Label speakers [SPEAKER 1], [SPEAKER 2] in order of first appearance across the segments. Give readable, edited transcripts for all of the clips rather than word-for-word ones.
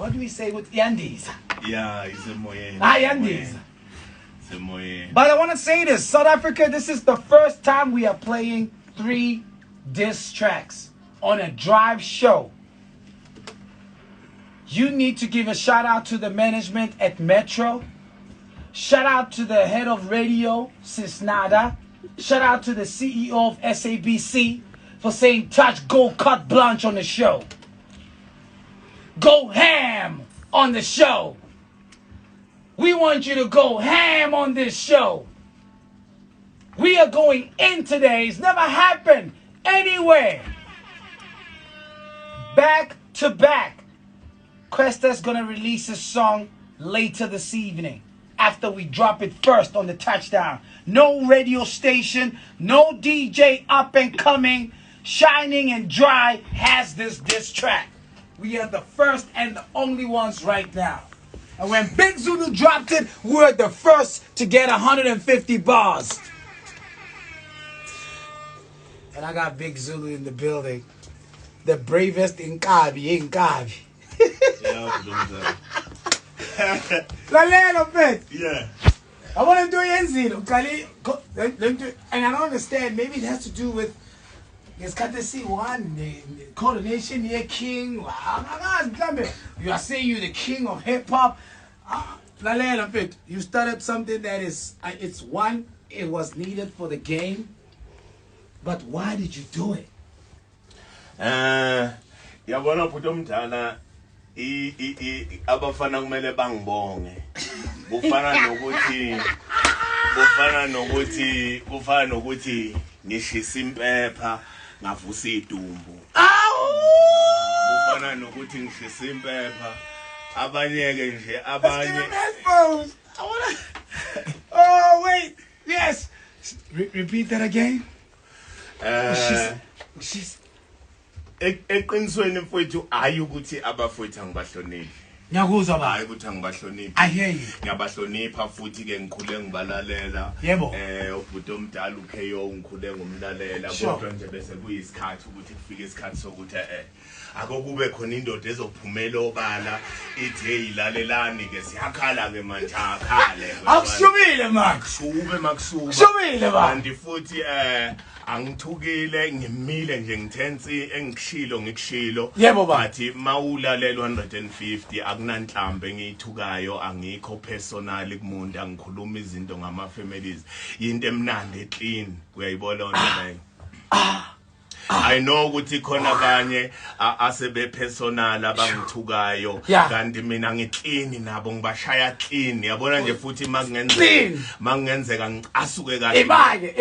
[SPEAKER 1] what do we say with Yandies?
[SPEAKER 2] Yeah, it's a moye.
[SPEAKER 1] Yandies.
[SPEAKER 2] It's a moye.
[SPEAKER 1] But I want to say this, South Africa, this is the first time we are playing 3 diss tracks on a drive show. You need to give a shout out to the management at Metro. Shout out to the head of radio, Cisnada. Shout out to the CEO of SABC for saying touch, go cut blanche on the show. Go ham on the show. We want you to go ham on this show. We are going in today. It's never happened anywhere. Back to back. Questa's gonna release a song later this evening after we drop it first on the touchdown. No radio station, no DJ up and coming, shining and dry has this diss track. We are the first and the only ones right now. And when Big Zulu dropped it, we were the first to get 150 bars. And I got Big Zulu in the building. The bravest in Kabi.
[SPEAKER 2] Yeah.
[SPEAKER 1] I want to do Yenzino. And I don't understand. Maybe it has to do with it's got to see one the coronation near king. You are saying you're the king of hip hop. You started something that is it's one, it was needed for the game. But why did you do it?
[SPEAKER 2] Yabona putomdala abafana kumele bangibonge. Kufana nokuthi ngishisa impepha ngavusa idumbu. Kufana nokuthi ngishisa impepha abanyeke nje abanye.
[SPEAKER 1] Oh wait, yes. Repeat that again. She's
[SPEAKER 2] eqinisweni mfowethu hayi ukuthi abafowethu angibahloniphi.
[SPEAKER 1] Ngiyakuzwa baba.
[SPEAKER 2] Hayi ukuthi angibahloniphi.
[SPEAKER 1] I hear you.
[SPEAKER 2] Ngiyabahlonipha futhi ke ngikhule ngibalalela.
[SPEAKER 1] Yebo.
[SPEAKER 2] Ubhuti omdala uKyo ngikhule ngumlalela kodwa nje bese kuyisikhathi ukuthi kufike isikhathi sokuthi akokube khona indoda ezophumela obala ithi hey lalelani ke siyakhala ke manje akhale.
[SPEAKER 1] Akushubile manje.
[SPEAKER 2] Shube makusuba.
[SPEAKER 1] Shubile baba.
[SPEAKER 2] Kanti futhi angithukile ngimile nje ngithensi engishilo ngikushilo.
[SPEAKER 1] Yebo baba.
[SPEAKER 2] Bathi mawulalela 150 akunanhlambe engiyithukayo angikho personal kumuntu angikhuluma izinto ngama families into emnandi clean uyayibona ona leyo. I know ukuthi khona abanye asebe personal abangithukayo kanti mina ngiclean nabo ngibashaya clean yabona nje futhi makungenzeka ngicasuke kahle
[SPEAKER 1] imake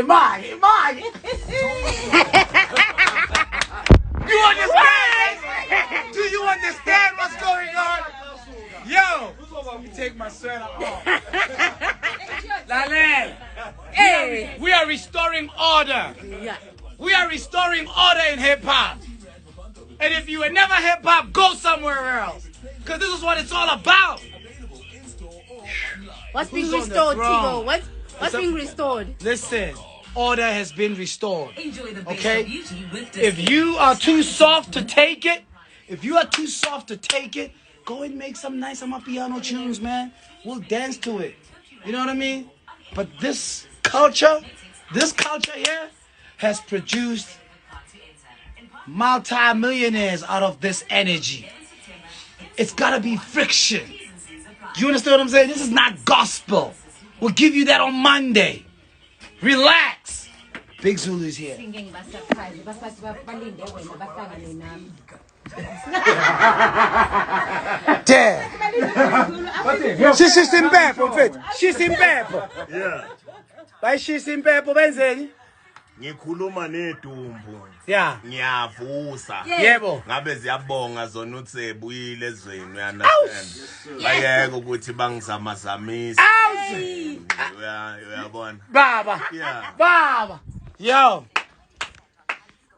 [SPEAKER 1] You understand? Do you understand what's going on? Yo, let me take my sweater off. Lalel, hey, we are restoring order. We are restoring order in hip-hop. And if you were never hip-hop, go somewhere else. Because this is what it's all about.
[SPEAKER 3] What's being restored, Tigo? What's being restored?
[SPEAKER 1] Listen, order has been restored. Okay? If you are too soft to take it, go and make some nice piano tunes, man. We'll dance to it. You know what I mean? But this culture here, has produced multi-millionaires out of this energy. It's gotta be friction. You understand what I'm saying? This is not gospel. We'll give you that on Monday. Relax. Big Zulu is here. Damn. She's in bed, prophet. She's in bed.
[SPEAKER 2] Yeah.
[SPEAKER 1] Why she's in bed, benzeni?
[SPEAKER 2] Ngikhuluma nedumbu.
[SPEAKER 1] Yeah.
[SPEAKER 2] Ngiyavusa.
[SPEAKER 1] Yebo.
[SPEAKER 2] Ngabe ziyabonga zona uthi sebuyile ezweni uyana. Bayeke ukuthi bangizamazamisa. Uyabona.
[SPEAKER 1] Baba.
[SPEAKER 2] Yeah.
[SPEAKER 1] Baba. Yo.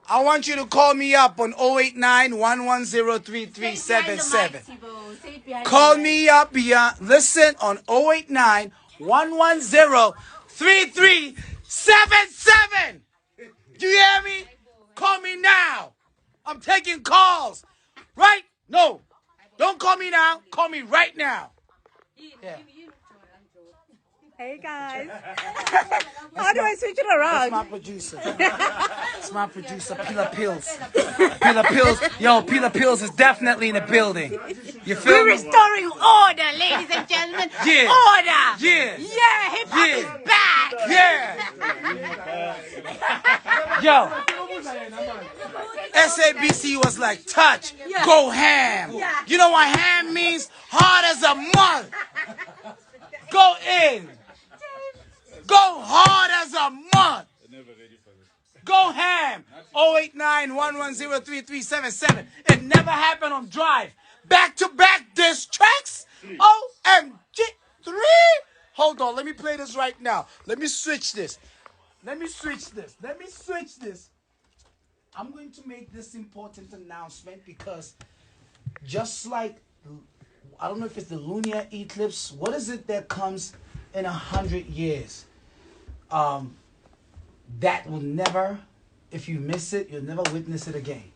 [SPEAKER 1] I want you to call me up on 089-110-3377. Call me up here. Listen on 089-110-3377. Do you hear me? Call me now. I'm taking calls. Right? No. Don't call me now. Call me right now. Yeah.
[SPEAKER 3] Hey guys. How do I switch it around?
[SPEAKER 1] That's my producer. That's my producer, Pila Pills. Pila Pills. Yo, Pila Pills is definitely in the building. You feel
[SPEAKER 3] We're
[SPEAKER 1] me?
[SPEAKER 3] restoring order, ladies and gentlemen.
[SPEAKER 1] Yeah.
[SPEAKER 3] Order.
[SPEAKER 1] Yeah.
[SPEAKER 3] Yeah, hip hop
[SPEAKER 1] Yeah.
[SPEAKER 3] is back.
[SPEAKER 1] Yeah. Yo. SABC was like, touch, go ham. You know what ham means? Hard as a mud. Go in. Go hard as a mud. Go ham. 089-110-3377. It never happened on Drive. Back-to-back diss tracks. OMG 3. Hold on. Let me play this right now. Let me switch this. I'm going to make this important announcement because just like, I don't know if it's the lunar eclipse, what is it that comes in 100 years? That will never, if you miss it, you'll never witness it again.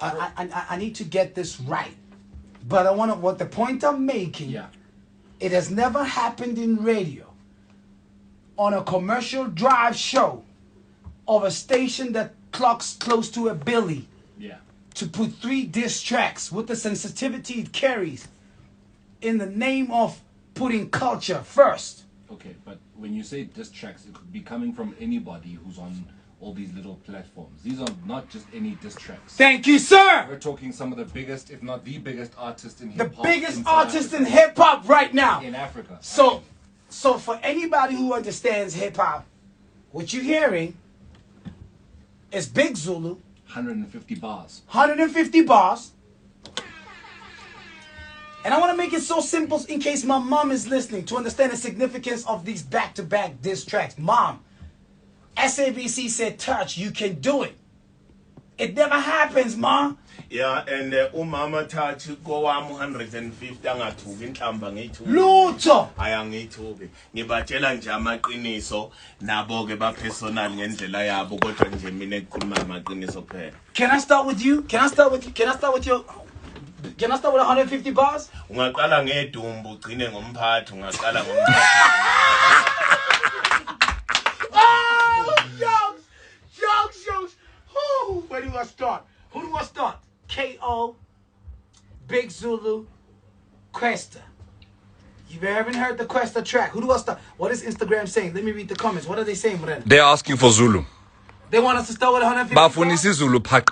[SPEAKER 1] I need to get this right. But what the point I'm making, it has never happened in radio on a commercial drive show of a station that clocks close to $1 billion to put 3 diss tracks with the sensitivity it carries in the name of putting culture first.
[SPEAKER 4] Okay, but when you say diss tracks, it could be coming from anybody who's on all these little platforms. These are not just any diss tracks.
[SPEAKER 1] Thank you, sir.
[SPEAKER 4] We're talking some of the biggest, if not the biggest artist in
[SPEAKER 1] The
[SPEAKER 4] hip hop.
[SPEAKER 1] biggest artist in hip hop right now.
[SPEAKER 4] In Africa.
[SPEAKER 1] So for anybody who understands hip hop, what you're hearing is Big Zulu,
[SPEAKER 4] 150 bars.
[SPEAKER 1] 150 bars. And I want to make it so simple in case my mom is listening to understand the significance of these back-to-back diss tracks. Mom, SABC said, touch, you can do it. It never happens, Ma.
[SPEAKER 2] Yeah, and umama thathi kowami 150 angathuki inhlamba ngiyithuki.
[SPEAKER 1] Lutho.
[SPEAKER 2] Ayangithuki. Ngibatshela nje amaqiniso nabo ke ba personal ngendlela yabo kodwa nje mina ekhuluma amaqiniso kuphela.
[SPEAKER 1] Can I start with you? Can I start with 150 bars?
[SPEAKER 2] Ungaqala ngedumbu ugcine ngomphathi ungaqala ngomphathi.
[SPEAKER 1] Oh, jokes. Where do I start? Who do I start? K.O., Big Zulu, Questa. You haven't heard the Questa track. Who do I start? What is Instagram saying? Let me read the comments. What are they saying, Morena?
[SPEAKER 5] They're asking for Zulu.
[SPEAKER 1] They want us to start with 150
[SPEAKER 5] Bafunisi Zulu pack.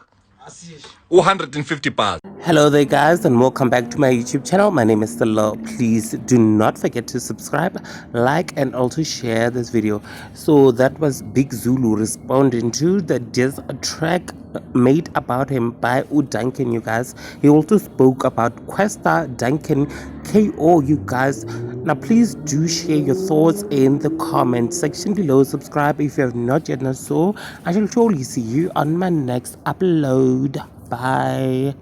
[SPEAKER 5] 150 bars.
[SPEAKER 6] Hello there guys and welcome back to my YouTube channel. My name is Stella. Please do not forget to subscribe, like and also share this video. So that was Big Zulu responding to the diss track made about him by Duncan, you guys. He also spoke about Questa, Duncan, KO, you guys. Now please do share your thoughts in the comment section below. Subscribe if you have not yet done so. I shall surely see you on my next upload. Bye.